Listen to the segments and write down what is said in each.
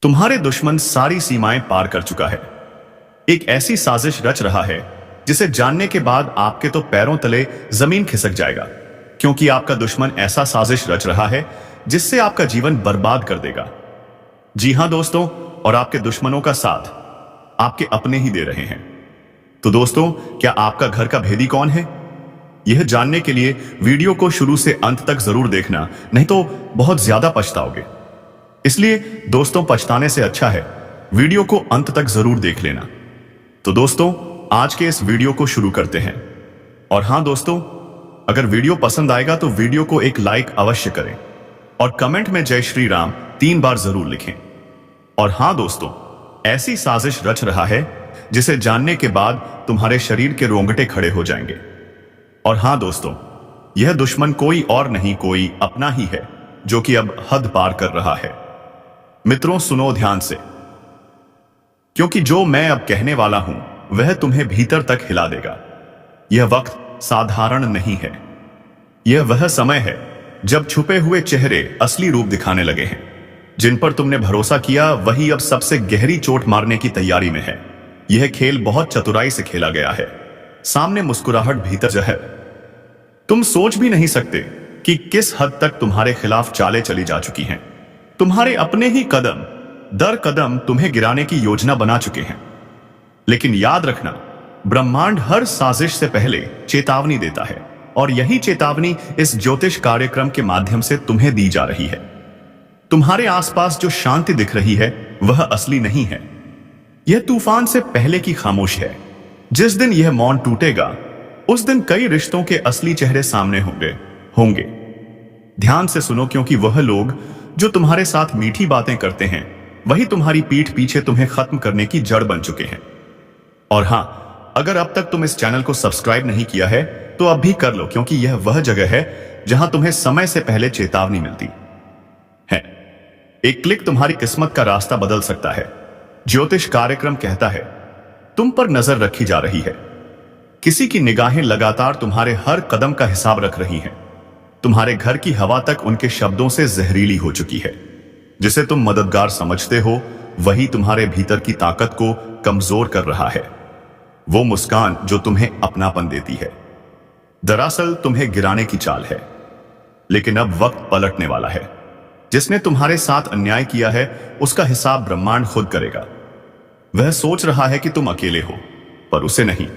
तुम्हारे दुश्मन सारी सीमाएं पार कर चुका है। एक ऐसी साजिश रच रहा है जिसे जानने के बाद आपके तो पैरों तले जमीन खिसक जाएगा, क्योंकि आपका दुश्मन ऐसा साजिश रच रहा है जिससे आपका जीवन बर्बाद कर देगा। जी हां दोस्तों, और आपके दुश्मनों का साथ आपके अपने ही दे रहे हैं। तो दोस्तों, क्या आपका घर का भेदी कौन है? यह जानने के लिए वीडियो को शुरू से अंत तक जरूर देखना, नहीं तो बहुत ज्यादा पछताओगे। इसलिए दोस्तों, पछताने से अच्छा है वीडियो को अंत तक जरूर देख लेना। तो दोस्तों, आज के इस वीडियो को शुरू करते हैं। और हां दोस्तों, अगर वीडियो पसंद आएगा तो वीडियो को एक लाइक अवश्य करें और कमेंट में जय श्री राम 3 बार जरूर लिखें। और हां दोस्तों, ऐसी साजिश रच रहा है जिसे जानने के बाद तुम्हारे शरीर के रोंगटे खड़े हो जाएंगे। और हां दोस्तों, यह दुश्मन कोई और नहीं, कोई अपना ही है जो कि अब हद पार कर रहा है। मित्रों, सुनो ध्यान से, क्योंकि जो मैं अब कहने वाला हूं वह तुम्हें भीतर तक हिला देगा। यह वक्त साधारण नहीं है। यह वह समय है जब छुपे हुए चेहरे असली रूप दिखाने लगे हैं। जिन पर तुमने भरोसा किया वही अब सबसे गहरी चोट मारने की तैयारी में है। यह खेल बहुत चतुराई से खेला गया है। सामने मुस्कुराहट, भीतर जहर। तुम सोच भी नहीं सकते कि किस हद तक तुम्हारे खिलाफ चालें चली जा चुकी हैं। तुम्हारे अपने ही कदम दर कदम तुम्हें गिराने की योजना बना चुके हैं। लेकिन याद रखना, ब्रह्मांड हर साजिश से पहले चेतावनी देता है, और यही चेतावनी इस ज्योतिष कार्यक्रम के माध्यम से तुम्हें दी जा रही है। तुम्हारे आसपास जो शांति दिख रही है वह असली नहीं है। यह तूफान से पहले की खामोश है। जिस दिन यह मौन टूटेगा उस दिन कई रिश्तों के असली चेहरे सामने होंगे। ध्यान से सुनो, क्योंकि वह लोग जो तुम्हारे साथ मीठी बातें करते हैं वही तुम्हारी पीठ पीछे तुम्हें खत्म करने की जड़ बन चुके हैं। और हां, अगर अब तक तुम इस चैनल को सब्सक्राइब नहीं किया है तो अब भी कर लो, क्योंकि यह वह जगह है जहां तुम्हें समय से पहले चेतावनी मिलती है। एक क्लिक तुम्हारी किस्मत का रास्ता बदल सकता है। ज्योतिष कार्यक्रम कहता है तुम पर नजर रखी जा रही है। किसी की निगाहें लगातार तुम्हारे हर कदम का हिसाब रख रही हैं। तुम्हारे घर की हवा तक उनके शब्दों से जहरीली हो चुकी है। जिसे तुम मददगार समझते हो वही तुम्हारे भीतर की ताकत को कमजोर कर रहा है। वो मुस्कान जो तुम्हें अपनापन देती है, दरअसल तुम्हें गिराने की चाल है। लेकिन अब वक्त पलटने वाला है। जिसने तुम्हारे साथ अन्याय किया है उसका हिसाब ब्रह्मांड खुद करेगा। वह सोच रहा है कि तुम अकेले हो, पर उसे नहीं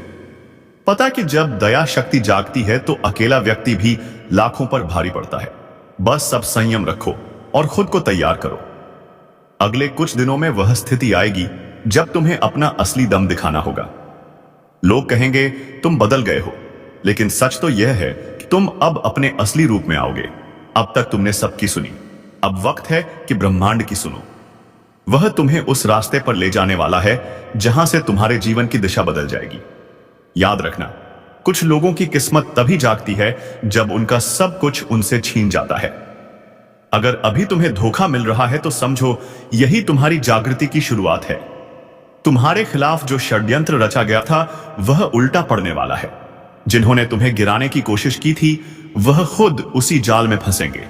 पता कि जब दया शक्ति जागती है तो अकेला व्यक्ति भी लाखों पर भारी पड़ता है। बस सब संयम रखो और खुद को तैयार करो। अगले कुछ दिनों में वह स्थिति आएगी जब तुम्हें अपना असली दम दिखाना होगा। लोग कहेंगे तुम बदल गए हो, लेकिन सच तो यह है कि तुम अब अपने असली रूप में आओगे। अब तक तुमने सबकी सुनी, अब वक्त है कि ब्रह्मांड की सुनो। वह तुम्हें उस रास्ते पर ले जाने वाला है जहां से तुम्हारे जीवन की दिशा बदल जाएगी। याद रखना, कुछ लोगों की किस्मत तभी जागती है जब उनका सब कुछ उनसे छीन जाता है। अगर अभी तुम्हें धोखा मिल रहा है तो समझो यही तुम्हारी जागृति की शुरुआत है। तुम्हारे खिलाफ जो षड्यंत्र रचा गया था वह उल्टा पड़ने वाला है। जिन्होंने तुम्हें गिराने की कोशिश की थी वह खुद उसी जाल में फंसेंगे।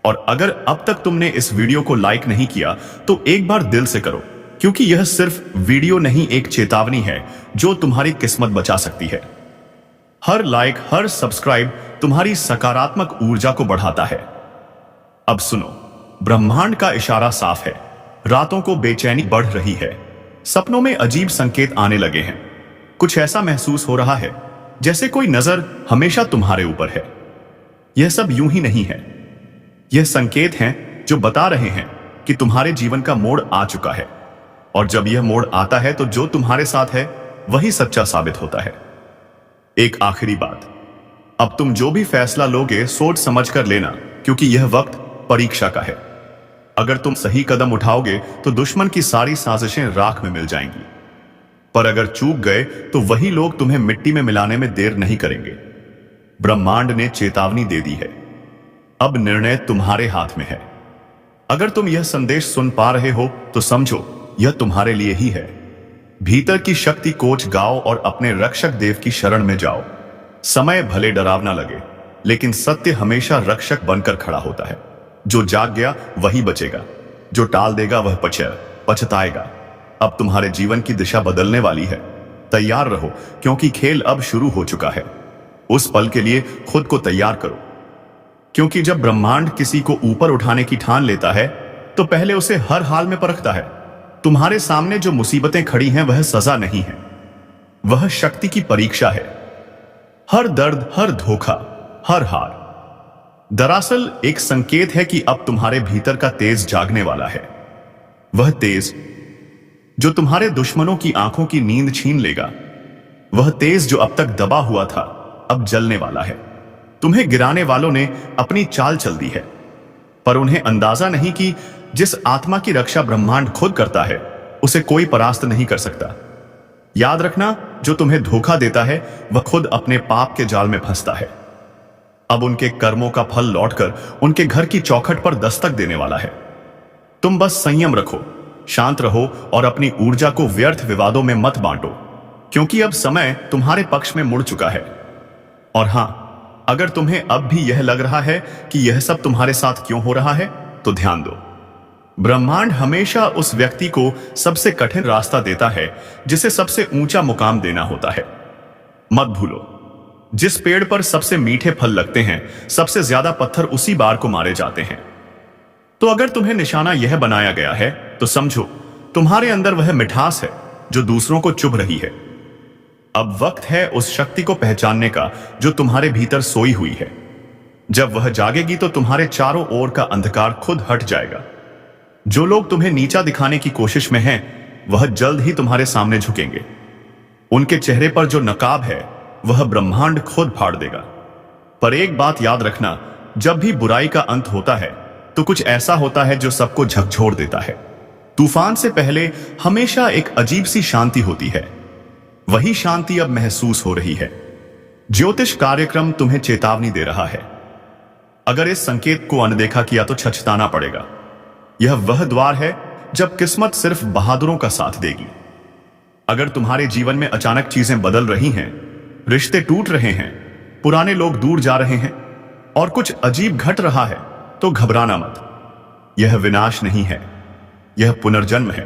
और अगर अब तक तुमने इस वीडियो को लाइक नहीं किया तो एक बार दिल से करो, क्योंकि यह सिर्फ वीडियो नहीं, एक चेतावनी है जो तुम्हारी किस्मत बचा सकती है। हर लाइक, हर सब्सक्राइब तुम्हारी सकारात्मक ऊर्जा को बढ़ाता है। अब सुनो, ब्रह्मांड का इशारा साफ है। रातों को बेचैनी बढ़ रही है। सपनों में अजीब संकेत आने लगे हैं। कुछ ऐसा महसूस हो रहा है जैसे कोई नजर हमेशा तुम्हारे ऊपर है। यह सब यूं ही नहीं है। यह संकेत हैं जो बता रहे हैं कि तुम्हारे जीवन का मोड़ आ चुका है। और जब यह मोड़ आता है तो जो तुम्हारे साथ है वही सच्चा साबित होता है। एक आखिरी बात, अब तुम जो भी फैसला लोगे सोच समझ कर लेना, क्योंकि यह वक्त परीक्षा का है। अगर तुम सही कदम उठाओगे तो दुश्मन की सारी साजिशें राख में मिल जाएंगी, पर अगर चूक गए तो वही लोग तुम्हें मिट्टी में मिलाने में देर नहीं करेंगे। ब्रह्मांड ने चेतावनी दे दी है। अब निर्णय तुम्हारे हाथ में है। अगर तुम यह संदेश सुन पा रहे हो तो समझो यह तुम्हारे लिए ही है। भीतर की शक्ति कोच गाओ और अपने रक्षक देव की शरण में जाओ। समय भले डरावना लगे, लेकिन सत्य हमेशा रक्षक बनकर खड़ा होता है। जो जाग गया वही बचेगा। जो टाल देगा वह पछताएगा। अब तुम्हारे जीवन की दिशा बदलने वाली है। तैयार रहो, क्योंकि खेल अब शुरू हो चुका है। उस पल के लिए खुद को तैयार करो, क्योंकि जब ब्रह्मांड किसी को ऊपर उठाने की ठान लेता है तो पहले उसे हर हाल में परखता है। तुम्हारे सामने जो मुसीबतें खड़ी हैं वह सजा नहीं है, वह शक्ति की परीक्षा है। हर दर्द, हर धोखा, हर हार दरअसल एक संकेत है कि अब तुम्हारे भीतर का तेज जागने वाला है। वह तेज जो तुम्हारे दुश्मनों की आंखों की नींद छीन लेगा, वह तेज जो अब तक दबा हुआ था अब जलने वाला है। तुम्हें गिराने वालों ने अपनी चाल चल दी है, पर उन्हें अंदाजा नहीं कि जिस आत्मा की रक्षा ब्रह्मांड खुद करता है उसे कोई परास्त नहीं कर सकता। याद रखना, जो तुम्हें धोखा देता है वह खुद अपने पाप के जाल में फंसता है। अब उनके कर्मों का फल लौटकर उनके घर की चौखट पर दस्तक देने वाला है। तुम बस संयम रखो, शांत रहो और अपनी ऊर्जा को व्यर्थ विवादों में मत बांटो, क्योंकि अब समय तुम्हारे पक्ष में मुड़ चुका है। और हां, अगर तुम्हें अब भी यह लग रहा है कि यह सब तुम्हारे साथ क्यों हो रहा है, तो ध्यान दो, ब्रह्मांड हमेशा उस व्यक्ति को सबसे कठिन रास्ता देता है जिसे सबसे ऊंचा मुकाम देना होता है। मत भूलो, जिस पेड़ पर सबसे मीठे फल लगते हैं, सबसे ज्यादा पत्थर उसी बार को मारे जाते हैं। तो अगर तुम्हें निशाना यह बनाया गया है तो समझो, तुम्हारे अंदर वह मिठास है जो दूसरों को चुभ रही है। अब वक्त है उस शक्ति को पहचानने का जो तुम्हारे भीतर सोई हुई है। जब वह जागेगी तो तुम्हारे चारों ओर का अंधकार खुद हट जाएगा। जो लोग तुम्हें नीचा दिखाने की कोशिश में हैं, वह जल्द ही तुम्हारे सामने झुकेंगे। उनके चेहरे पर जो नकाब है वह ब्रह्मांड खुद फाड़ देगा। पर एक बात याद रखना, जब भी बुराई का अंत होता है तो कुछ ऐसा होता है जो सबको झकझोर देता है। तूफान से पहले हमेशा एक अजीब सी शांति होती है। वही शांति अब महसूस हो रही है। ज्योतिष कार्यक्रम तुम्हें चेतावनी दे रहा है। अगर इस संकेत को अनदेखा किया तो छछताना पड़ेगा। यह वह द्वार है जब किस्मत सिर्फ बहादुरों का साथ देगी। अगर तुम्हारे जीवन में अचानक चीजें बदल रही हैं, रिश्ते टूट रहे हैं, पुराने लोग दूर जा रहे हैं और कुछ अजीब घट रहा है, तो घबराना मत। यह विनाश नहीं है, यह पुनर्जन्म है।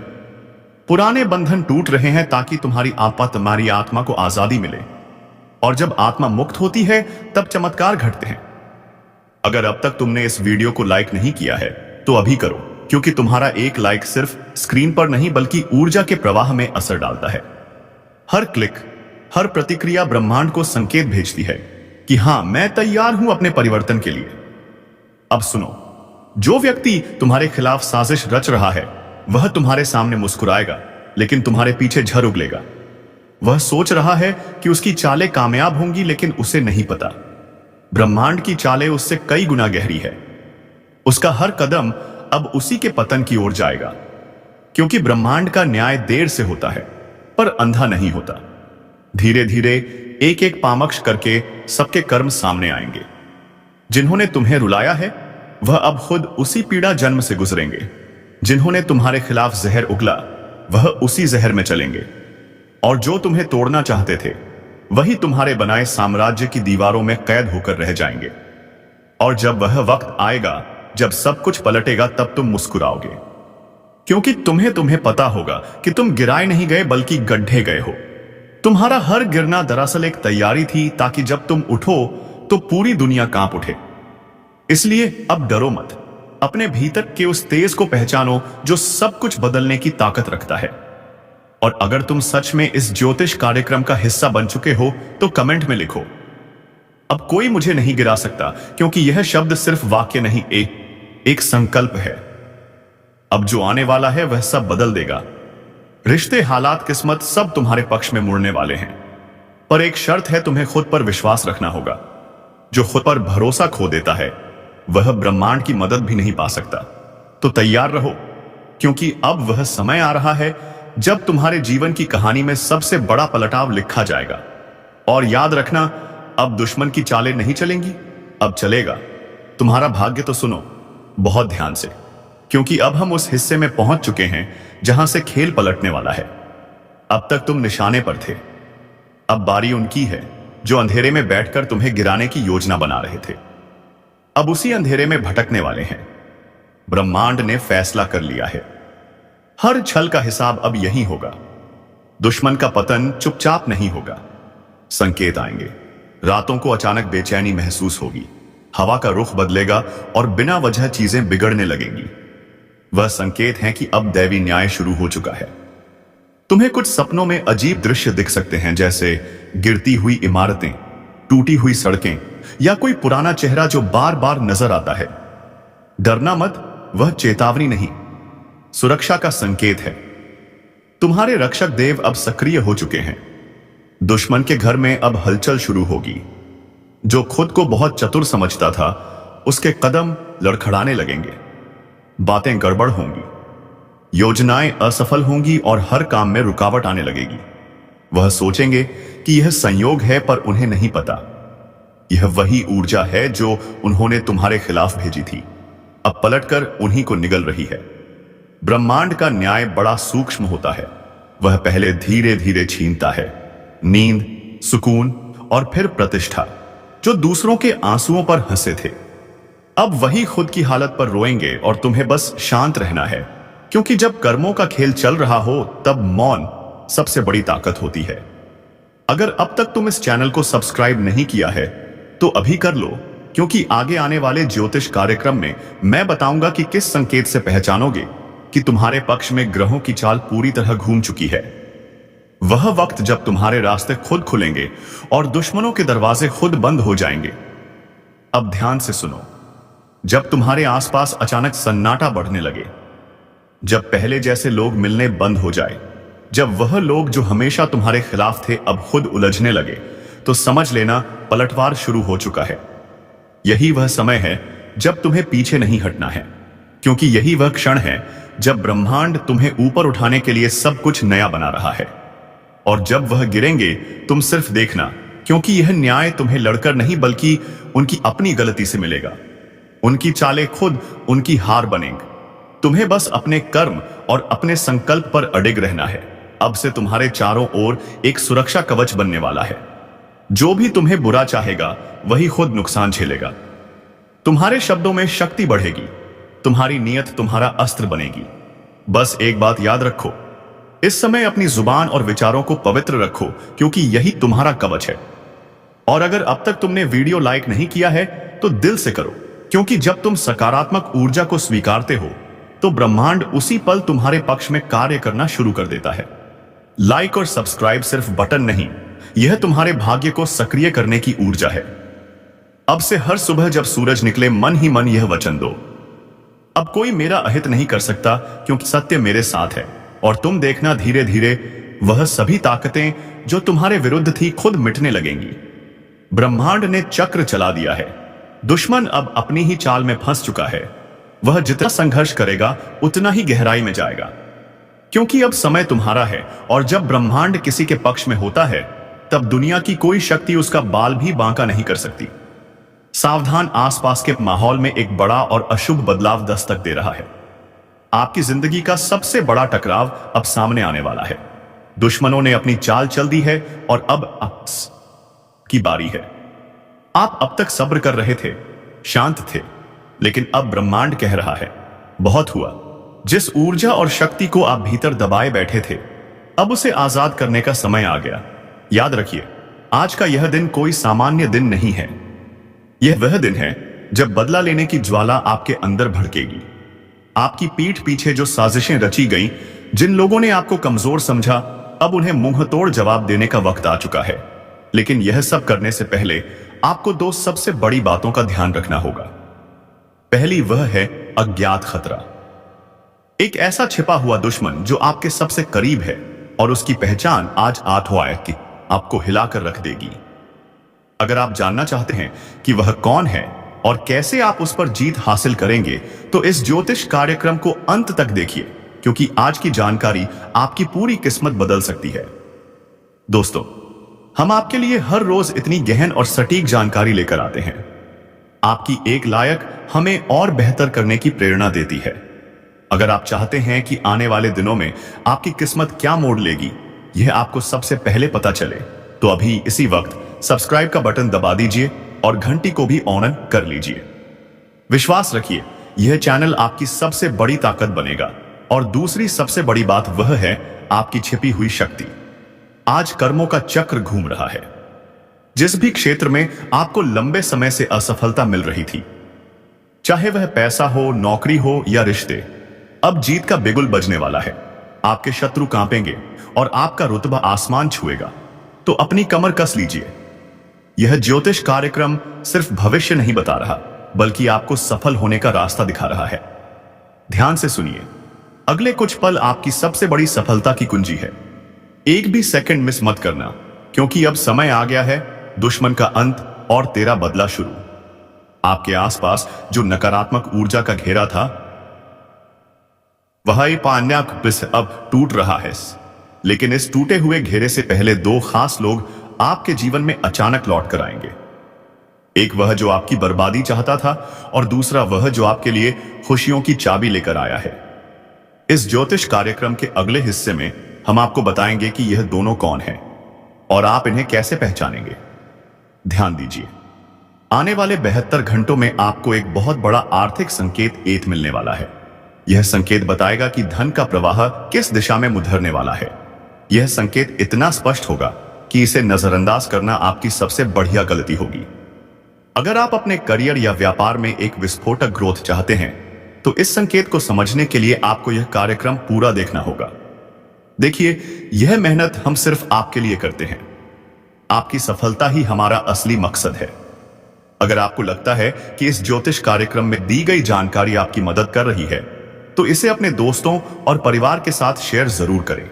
पुराने बंधन टूट रहे हैं ताकि तुम्हारी आत्मा को आजादी मिले। और जब आत्मा मुक्त होती है तब चमत्कार घटते हैं। अगर अब तक तुमने इस वीडियो को लाइक नहीं किया है तो अभी करो, क्योंकि तुम्हारा एक लाइक सिर्फ स्क्रीन पर नहीं बल्कि ऊर्जा के प्रवाह में असर डालता है। हर क्लिक, हर प्रतिक्रिया ब्रह्मांड को संकेत भेजती है कि हां, मैं तैयार हूं अपने परिवर्तन के लिए। अब सुनो, जो व्यक्ति तुम्हारे खिलाफ साजिश रच रहा है वह तुम्हारे सामने मुस्कुराएगा, लेकिन तुम्हारे पीछे झर उगलेगा। वह सोच रहा है कि उसकी चालें कामयाब होंगी, लेकिन उसे नहीं पता ब्रह्मांड की चालें उससे कई गुना गहरी है। उसका हर कदम अब उसी के पतन की ओर जाएगा, क्योंकि ब्रह्मांड का न्याय देर से होता है पर अंधा नहीं होता। धीरे धीरे एक एक पामक्ष करके सबके कर्म सामने आएंगे। जिन्होंने तुम्हें रुलाया है वह अब खुद उसी पीड़ा जन्म से गुजरेंगे। जिन्होंने तुम्हारे खिलाफ जहर उगला वह उसी जहर में चलेंगे। और जो तुम्हें तोड़ना चाहते थे वही तुम्हारे बनाए साम्राज्य की दीवारों में कैद होकर रह जाएंगे। और जब वह वक्त आएगा जब सब कुछ पलटेगा, तब तुम मुस्कुराओगे, क्योंकि तुम्हें पता होगा कि तुम गिराए नहीं गए बल्कि गड्ढे गए हो। तुम्हारा हर गिरना दरअसल एक तैयारी थी, ताकि जब तुम उठो तो पूरी दुनिया कांप उठे। इसलिए अब डरो मत। अपने भीतर के उस तेज को पहचानो जो सब कुछ बदलने की ताकत रखता है। और अगर तुम सच में इस ज्योतिष कार्यक्रम का हिस्सा बन चुके हो तो कमेंट में लिखो, अब कोई मुझे नहीं गिरा सकता, क्योंकि यह शब्द सिर्फ वाक्य नहीं, एक संकल्प है। अब जो आने वाला है वह सब बदल देगा। रिश्ते, हालात, किस्मत सब तुम्हारे पक्ष में मुड़ने वाले हैं। पर एक शर्त है, तुम्हें खुद पर विश्वास रखना होगा। जो खुद पर भरोसा खो देता है वह ब्रह्मांड की मदद भी नहीं पा सकता। तो तैयार रहो, क्योंकि अब वह समय आ रहा है जब तुम्हारे जीवन की कहानी में सबसे बड़ा पलटाव लिखा जाएगा। और याद रखना, अब दुश्मन की चालें नहीं चलेंगी, अब चलेगा तुम्हारा भाग्य। तो सुनो बहुत ध्यान से, क्योंकि अब हम उस हिस्से में पहुंच चुके हैं जहां से खेल पलटने वाला है। अब तक तुम निशाने पर थे, अब बारी उनकी है जो अंधेरे में बैठकर तुम्हें गिराने की योजना बना रहे थे। अब उसी अंधेरे में भटकने वाले हैं। ब्रह्मांड ने फैसला कर लिया है। हर छल का हिसाब अब यही होगा। दुश्मन का पतन चुपचाप नहीं होगा। संकेत आएंगे। रातों को अचानक बेचैनी महसूस होगी, हवा का रुख बदलेगा और बिना वजह चीजें बिगड़ने लगेंगी। वह संकेत है कि अब दैवी न्याय शुरू हो चुका है। तुम्हें कुछ सपनों में अजीब दृश्य दिख सकते हैं, जैसे गिरती हुई इमारतें, टूटी हुई सड़कें या कोई पुराना चेहरा जो बार बार नजर आता है। डरना मत, वह चेतावनी नहीं, सुरक्षा का संकेत है। तुम्हारे रक्षक देव अब सक्रिय हो चुके हैं। दुश्मन के घर में अब हलचल शुरू होगी। जो खुद को बहुत चतुर समझता था, उसके कदम लड़खड़ाने लगेंगे। बातें गड़बड़ होंगी, योजनाएं असफल होंगी और हर काम में रुकावट आने लगेगी। वह सोचेंगे कि यह संयोग है, पर उन्हें नहीं पता यह वही ऊर्जा है जो उन्होंने तुम्हारे खिलाफ भेजी थी, अब पलटकर उन्हीं को निगल रही है। ब्रह्मांड का न्याय बड़ा सूक्ष्म होता है। वह पहले धीरे धीरे छीनता है नींद, सुकून और फिर प्रतिष्ठा। जो दूसरों के आंसुओं पर हंसे थे, अब वही खुद की हालत पर रोएंगे और तुम्हें बस शांत रहना है, क्योंकि जब कर्मों का खेल चल रहा हो तब मौन सबसे बड़ी ताकत होती है। अगर अब तक तुम इस चैनल को सब्सक्राइब नहीं किया है तो अभी कर लो, क्योंकि आगे आने वाले ज्योतिष कार्यक्रम में मैं बताऊंगा कि किस संकेत से पहचानोगे कि तुम्हारे पक्ष में ग्रहों की चाल पूरी तरह घूम चुकी है। वह वक्त जब तुम्हारे रास्ते खुद खुलेंगे और दुश्मनों के दरवाजे खुद बंद हो जाएंगे। अब ध्यान से सुनो। जब तुम्हारे आसपास अचानक सन्नाटा बढ़ने लगे, जब पहले जैसे लोग मिलने बंद हो जाए, जब वह लोग जो हमेशा तुम्हारे खिलाफ थे अब खुद उलझने लगे, तो समझ लेना पलटवार शुरू हो चुका है। यही वह समय है जब तुम्हें पीछे नहीं हटना है, क्योंकि यही वह क्षण है जब ब्रह्मांड तुम्हें ऊपर उठाने के लिए सब कुछ नया बना रहा है। और जब वह गिरेंगे तुम सिर्फ देखना, क्योंकि यह न्याय तुम्हें लड़कर नहीं बल्कि उनकी अपनी गलती से मिलेगा। उनकी चालें खुद उनकी हार बनेंगी। तुम्हें बस अपने कर्म और अपने संकल्प पर अडिग रहना है। अब से तुम्हारे चारों ओर एक सुरक्षा कवच बनने वाला है। जो भी तुम्हें बुरा चाहेगा वही खुद नुकसान झेलेगा। तुम्हारे शब्दों में शक्ति बढ़ेगी, तुम्हारी नीयत तुम्हारा अस्त्र बनेगी। बस एक बात याद रखो, इस समय अपनी जुबान और विचारों को पवित्र रखो, क्योंकि यही तुम्हारा कवच है। और अगर अब तक तुमने वीडियो लाइक नहीं किया है तो दिल से करो, क्योंकि जब तुम सकारात्मक ऊर्जा को स्वीकारते हो तो ब्रह्मांड उसी पल तुम्हारे पक्ष में कार्य करना शुरू कर देता है। लाइक और सब्सक्राइब सिर्फ बटन नहीं, यह तुम्हारे भाग्य को सक्रिय करने की ऊर्जा है। अब से हर सुबह जब सूरज निकले मन ही मन यह वचन दो, अब कोई मेरा अहित नहीं कर सकता, क्योंकि सत्य मेरे साथ है। और तुम देखना धीरे धीरे वह सभी ताकतें जो तुम्हारे विरुद्ध थी खुद मिटने लगेंगी। ब्रह्मांड ने चक्र चला दिया है। दुश्मन अब अपनी ही चाल में फंस चुका है। वह जितना संघर्ष करेगा उतना ही गहराई में जाएगा, क्योंकि अब समय तुम्हारा है। और जब ब्रह्मांड किसी के पक्ष में होता है तब दुनिया की कोई शक्ति उसका बाल भी बांका नहीं कर सकती। सावधान, आसपास के माहौल में एक बड़ा और अशुभ बदलाव दस्तक दे रहा है। आपकी जिंदगी का सबसे बड़ा टकराव अब सामने आने वाला है। दुश्मनों ने अपनी चाल चल दी है और अब की बारी है। आप अब तक सब्र कर रहे थे, शांत थे, लेकिन अब ब्रह्मांड कह रहा है बहुत हुआ। जिस ऊर्जा और शक्ति को आप भीतर दबाए बैठे थे, अब उसे आजाद करने का समय आ गया। याद रखिए, आज का यह दिन कोई सामान्य दिन नहीं है। यह वह दिन है जब बदला लेने की ज्वाला आपके अंदर भड़केगी। आपकी पीठ पीछे जो साजिशें रची गईं, जिन लोगों ने आपको कमजोर समझा, अब उन्हें मुंहतोड़ जवाब देने का वक्त आ चुका है। लेकिन यह सब करने से पहले आपको दो सबसे बड़ी बातों का ध्यान रखना होगा। पहली वह है अज्ञात खतरा। एक ऐसा छिपा हुआ दुश्मन जो आपके सबसे करीब है और उसकी पहचान आज हाथों आए कि आपको हिलाकर रख देगी। अगर आप जानना चाहते हैं कि वह कौन है और कैसे आप उस पर जीत हासिल करेंगे, तो इस ज्योतिष कार्यक्रम को अंत तक देखिए, क्योंकि आज की जानकारी आपकी पूरी किस्मत बदल सकती है। दोस्तों, हम आपके लिए हर रोज इतनी गहन और सटीक जानकारी लेकर आते हैं। आपकी एक लायक हमें और बेहतर करने की प्रेरणा देती है। अगर आप चाहते हैं कि आने वाले दिनों में आपकी किस्मत क्या मोड़ लेगी, यह आपको सबसे पहले पता चले, तो अभी इसी वक्त सब्सक्राइब का बटन दबा दीजिए और घंटी को भी ऑन कर लीजिए। विश्वास रखिए, यह चैनल आपकी सबसे बड़ी ताकत बनेगा। और दूसरी सबसे बड़ी बात वह है आपकी छिपी हुई शक्ति। आज कर्मों का चक्र घूम रहा है। जिस भी क्षेत्र में आपको लंबे समय से असफलता मिल रही थी, चाहे वह पैसा हो, नौकरी हो या रिश्ते, अब जीत का बिगुल बजने वाला है। आपके शत्रु कांपेंगे और आपका रुतबा आसमान छुएगा। तो अपनी कमर कस लीजिए। यह ज्योतिष कार्यक्रम सिर्फ भविष्य नहीं बता रहा, बल्कि आपको सफल होने का रास्ता दिखा रहा है। ध्यान से सुनिए। अगले कुछ पल आपकी सबसे बड़ी सफलता की कुंजी है। एक भी सेकंड मिस मत करना, क्योंकि अब समय आ गया है दुश्मन का अंत और तेरा बदला शुरू। आपके आसपास जो नकारात्मक ऊर्जा का घेरा था, वह अब टूट रहा है। लेकिन इस टूटे हुए घेरे से पहले दो खास लोग आपके जीवन में अचानक लौट कर आएंगे। एक वह जो आपकी बर्बादी चाहता था, और दूसरा वह जो आपके लिए खुशियों की चाबी लेकर आया है। इस ज्योतिष कार्यक्रम के अगले हिस्से में हम आपको बताएंगे कि यह दोनों कौन हैं और आप इन्हें कैसे पहचानेंगे। ध्यान दीजिए, आने वाले 72 घंटों में आपको एक बहुत बड़ा आर्थिक संकेत मिलने वाला है। यह संकेत बताएगा कि धन का प्रवाह किस दिशा में मुधरने वाला है। यह संकेत इतना स्पष्ट होगा कि इसे नजरअंदाज करना आपकी सबसे बढ़िया गलती होगी। अगर आप अपने करियर या व्यापार में एक विस्फोटक ग्रोथ चाहते हैं, तो इस संकेत को समझने के लिए आपको यह कार्यक्रम पूरा देखना होगा। देखिए, यह मेहनत हम सिर्फ आपके लिए करते हैं। आपकी सफलता ही हमारा असली मकसद है। अगर आपको लगता है कि इस ज्योतिष कार्यक्रम में दी गई जानकारी आपकी मदद कर रही है, तो इसे अपने दोस्तों और परिवार के साथ शेयर जरूर करें।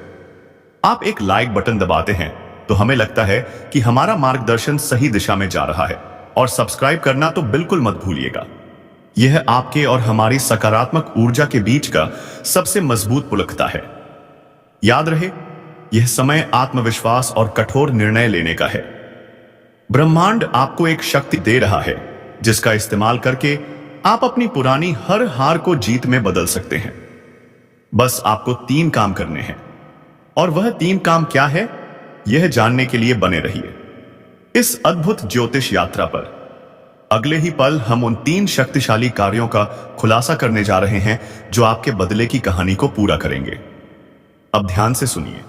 आप एक लाइक बटन दबाते हैं तो हमें लगता है कि हमारा मार्गदर्शन सही दिशा में जा रहा है, और सब्सक्राइब करना तो बिल्कुल मत भूलिएगा। यह आपके और हमारी सकारात्मक ऊर्जा के बीच का सबसे मजबूत पुलखता है। याद रहे, यह समय आत्मविश्वास और कठोर निर्णय लेने का है। ब्रह्मांड आपको एक शक्ति दे रहा है, जिसका इस्तेमाल करके आप अपनी पुरानी हर हार को जीत में बदल सकते हैं। बस आपको 3 काम करने हैं, और वह 3 काम क्या है, यह जानने के लिए बने रहिए इस अद्भुत ज्योतिष यात्रा पर। अगले ही पल हम उन 3 शक्तिशाली कार्यों का खुलासा करने जा रहे हैं जो आपके बदले की कहानी को पूरा करेंगे। अब ध्यान से सुनिए।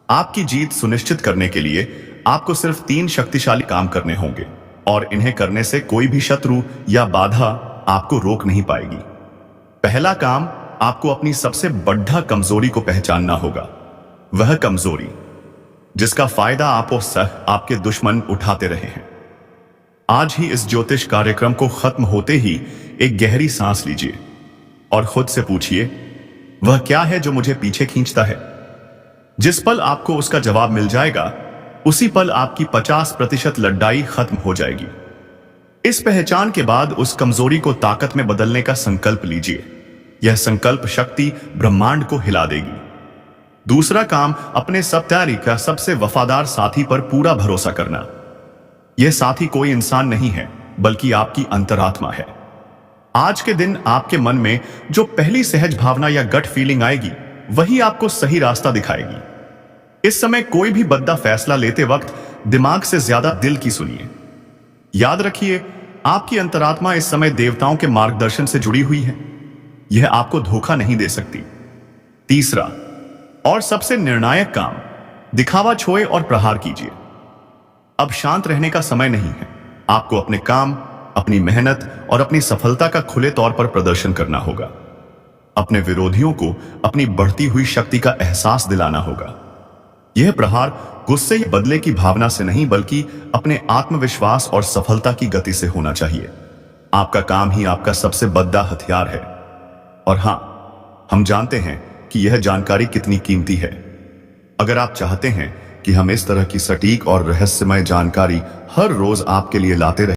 आपकी जीत सुनिश्चित करने के लिए आपको सिर्फ 3 शक्तिशाली काम करने होंगे, और इन्हें करने से कोई भी शत्रु या बाधा आपको रोक नहीं पाएगी। पहला काम, आपको अपनी सबसे बड़ा कमजोरी को पहचानना होगा। वह कमजोरी जिसका फायदा आपके दुश्मन उठाते रहे हैं। आज ही इस ज्योतिष कार्यक्रम को खत्म होते ही एक गहरी सांस लीजिए और खुद से पूछिए, वह क्या है जो मुझे पीछे खींचता है। जिस पल आपको उसका जवाब मिल जाएगा, उसी पल आपकी 50% लड़ाई खत्म हो जाएगी। इस पहचान के बाद उस कमजोरी को ताकत में बदलने का संकल्प लीजिए। यह संकल्प शक्ति ब्रह्मांड को हिला देगी। दूसरा काम, अपने का सबसे वफादार साथी पर पूरा भरोसा करना। यह साथी कोई इंसान नहीं है, बल्कि आपकी अंतरात्मा है। आज के दिन आपके मन में जो पहली सहज भावना या गट फीलिंग आएगी, वही आपको सही रास्ता दिखाएगी। इस समय कोई भी बद्दा फैसला लेते वक्त दिमाग से ज्यादा दिल की सुनिए। याद रखिए, आपकी अंतरात्मा इस समय देवताओं के मार्गदर्शन से जुड़ी हुई है। यह आपको धोखा नहीं दे सकती। तीसरा और सबसे निर्णायक काम, दिखावा छोड़े और प्रहार कीजिए। अब शांत रहने का समय नहीं है। आपको अपने काम, अपनी मेहनत और अपनी सफलता का खुले तौर पर प्रदर्शन करना होगा। अपने विरोधियों को अपनी बढ़ती हुई शक्ति का एहसास दिलाना होगा। यह प्रहार गुस्से या बदले की भावना से नहीं, बल्कि अपने आत्मविश्वास और सफलता की गति से होना चाहिए। आपका काम ही आपका सबसे बड़ा हथियार है। और हां, हम जानते हैं कि यह जानकारी कितनी कीमती है। अगर आप चाहते हैं कि हम इस तरह की सटीक और रहस्यमय जानकारी हर रोज आपके लिए लाते रहें,